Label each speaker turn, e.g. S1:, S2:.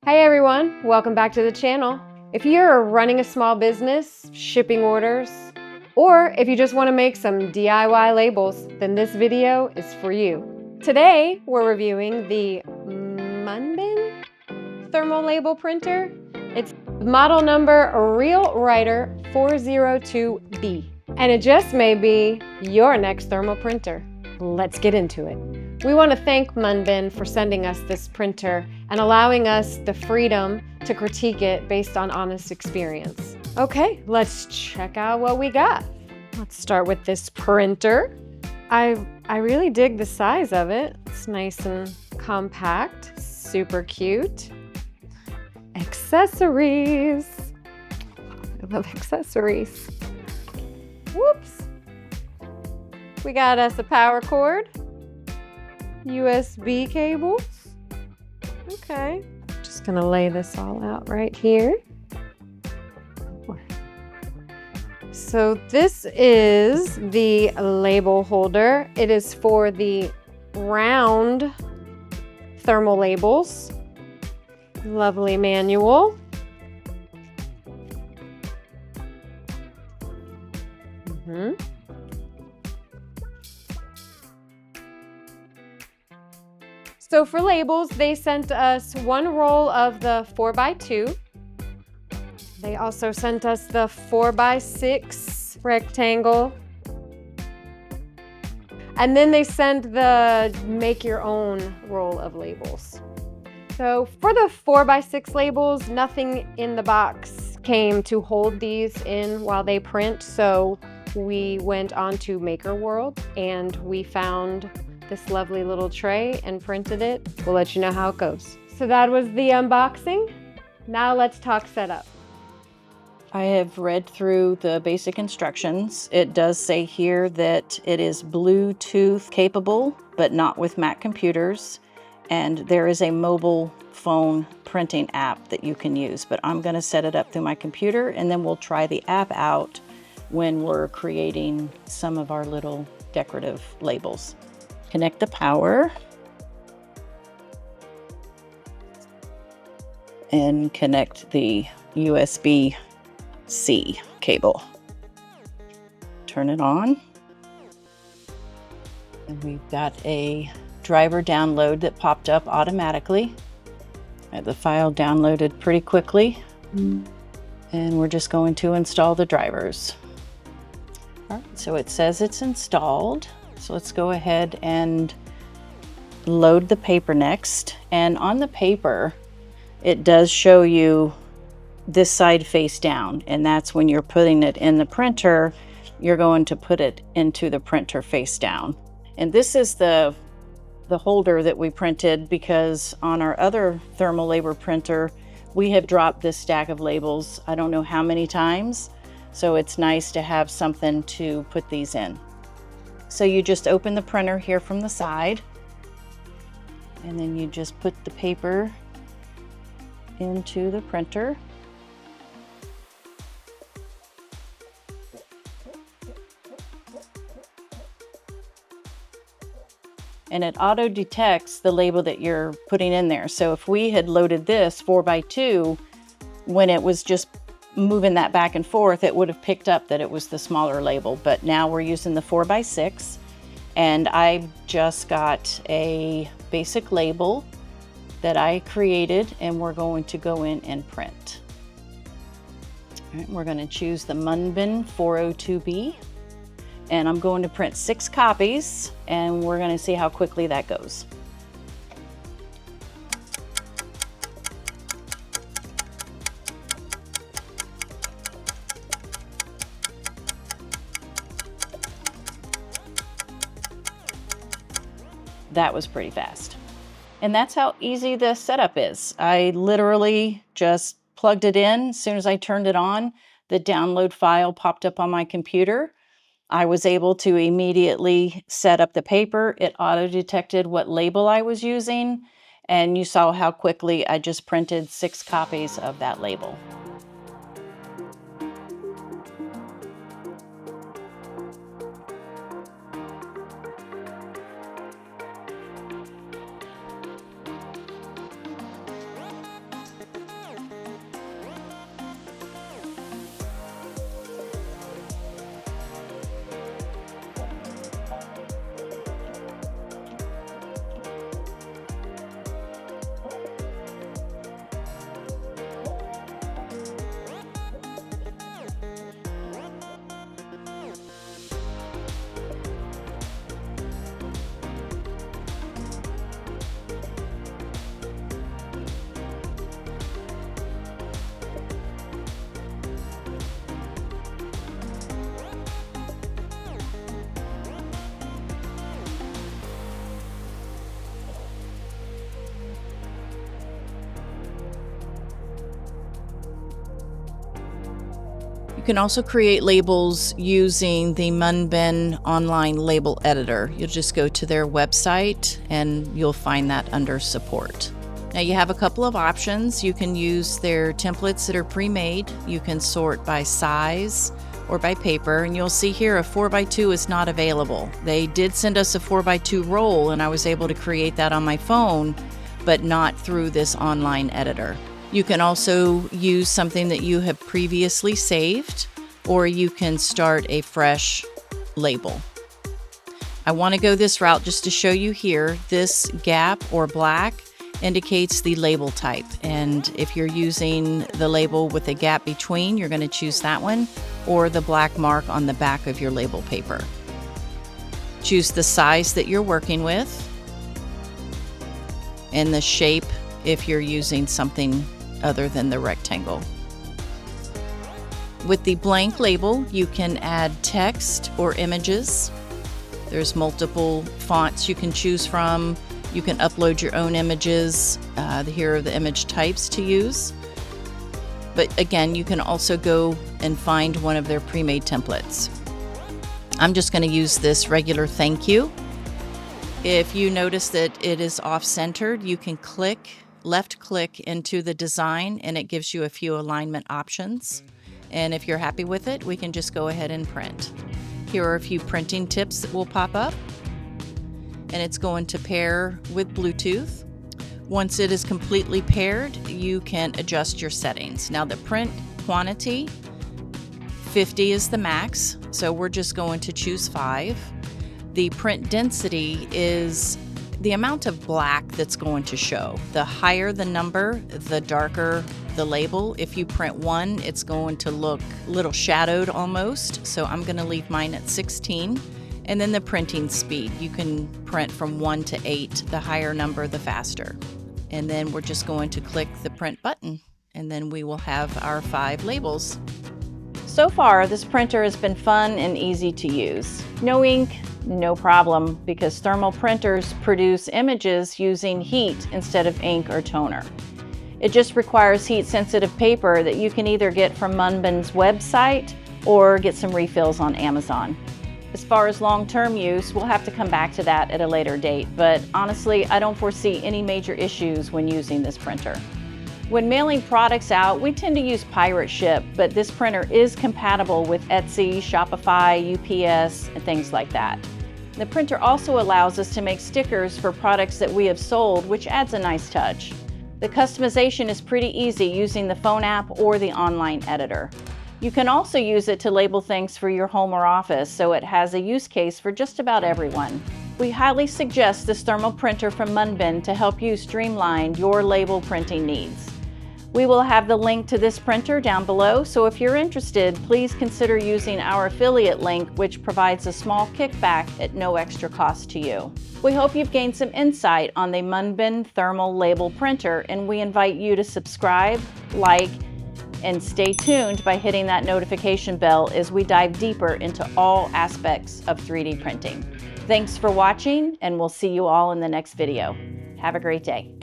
S1: Hey everyone, welcome back to the channel. If you're running a small business, shipping orders, or if you just want to make some DIY labels, then this video is for you. Today, we're reviewing the Munbyn thermal label printer. It's model number Real Writer 402B, and it just may be your next thermal printer. Let's get into it. We want to thank Munbyn for sending us this printer and allowing us the freedom to critique it based on honest experience. Okay, let's check out what we got. Let's start with this printer. I really dig the size of it. It's nice and compact, super cute. Accessories. I love accessories. Whoops. We got us a power cord, USB cables. Okay, just gonna lay this all out right here. So this is the label holder. It is for the round thermal labels. Lovely manual. So for labels, they sent us one roll of the 4x2. They also sent us the 4x6 rectangle. And then they sent the make your own roll of labels. So for the 4x6 labels, nothing in the box came to hold these in while they print. So we went on to Maker World and we found this lovely little tray and printed it. We'll let you know how it goes. So that was the unboxing. Now let's talk setup.
S2: I have read through the basic instructions. It does say here that it is Bluetooth capable, but not with Mac computers. And there is a mobile phone printing app that you can use, but I'm gonna set it up through my computer and then we'll try the app out when we're creating some of our little decorative labels. Connect the power and connect the USB-C cable. Turn it on. And we've got a driver download that popped up automatically. I have the file downloaded pretty quickly. And we're just going to install the drivers. All right, so it says it's installed. So let's go ahead and load the paper next. And on the paper, it does show you this side face down. And that's when you're putting it in the printer, you're going to put it into the printer face down. And this is the holder that we printed because on our other thermal label printer, we have dropped this stack of labels, I don't know how many times. So it's nice to have something to put these in. So you just open the printer here from the side, and then you just put the paper into the printer. And it auto detects the label that you're putting in there. So if we had loaded this 4x2, when it was just moving that back and forth, it would have picked up that it was the smaller label, but now we're using the 4x6, and I just got a basic label that I created, and we're going to go in and print. All right, we're going to choose the Munbyn 402B, and I'm going to print 6 copies, and we're going to see how quickly that goes. That was pretty fast. And that's how easy the setup is. I literally just plugged it in. As soon as I turned it on, the download file popped up on my computer. I was able to immediately set up the paper. It auto-detected what label I was using, and you saw how quickly I just printed 6 copies of that label. You can also create labels using the Munbyn online label editor. You'll just go to their website and you'll find that under support. Now you have a couple of options. You can use their templates that are pre-made. You can sort by size or by paper, and you'll see here a 4x2 is not available. They did send us a 4x2 roll and I was able to create that on my phone, but not through this online editor. You can also use something that you have previously saved, or you can start a fresh label. I want to go this route just to show you here. This gap or black indicates the label type, and if you're using the label with a gap between, you're going to choose that one, or the black mark on the back of your label paper. Choose the size that you're working with and the shape if you're using something other than the rectangle. With the blank label, you can add text or images. There's multiple fonts you can choose from. You can upload your own images. Here are the image types to use. But again, you can also go and find one of their pre-made templates. I'm just going to use this regular thank you. If you notice that it is off-centered, you can left click into the design and it gives you a few alignment options. And if you're happy with it, we can just go ahead and print. Here are a few printing tips that will pop up. And it's going to pair with Bluetooth. Once it is completely paired, you can adjust your settings. Now the print quantity, 50 is the max, so we're just going to choose 5. The print density is the amount of black that's going to show. The higher the number, the darker the label. If you print 1, it's going to look a little shadowed almost, so I'm going to leave mine at 16. And then the printing speed, you can print from 1 to 8, the higher number, the faster. And then we're just going to click the print button, and then we will have our 5 labels. So far, this printer has been fun and easy to use. No ink, no problem, because thermal printers produce images using heat instead of ink or toner. It just requires heat-sensitive paper that you can either get from Munbyn's website or get some refills on Amazon. As far as long-term use, we'll have to come back to that at a later date, but honestly, I don't foresee any major issues when using this printer. When mailing products out, we tend to use pirate ship, but this printer is compatible with Etsy, Shopify, UPS, and things like that. The printer also allows us to make stickers for products that we have sold, which adds a nice touch. The customization is pretty easy using the phone app or the online editor. You can also use it to label things for your home or office, so it has a use case for just about everyone. We highly suggest this thermal printer from Munbyn to help you streamline your label printing needs. We will have the link to this printer down below, so if you're interested, please consider using our affiliate link, which provides a small kickback at no extra cost to you. We hope you've gained some insight on the Munbyn thermal label printer, and we invite you to subscribe, like, and stay tuned by hitting that notification bell as we dive deeper into all aspects of 3D printing. Thanks for watching, and we'll see you all in the next video. Have a great day.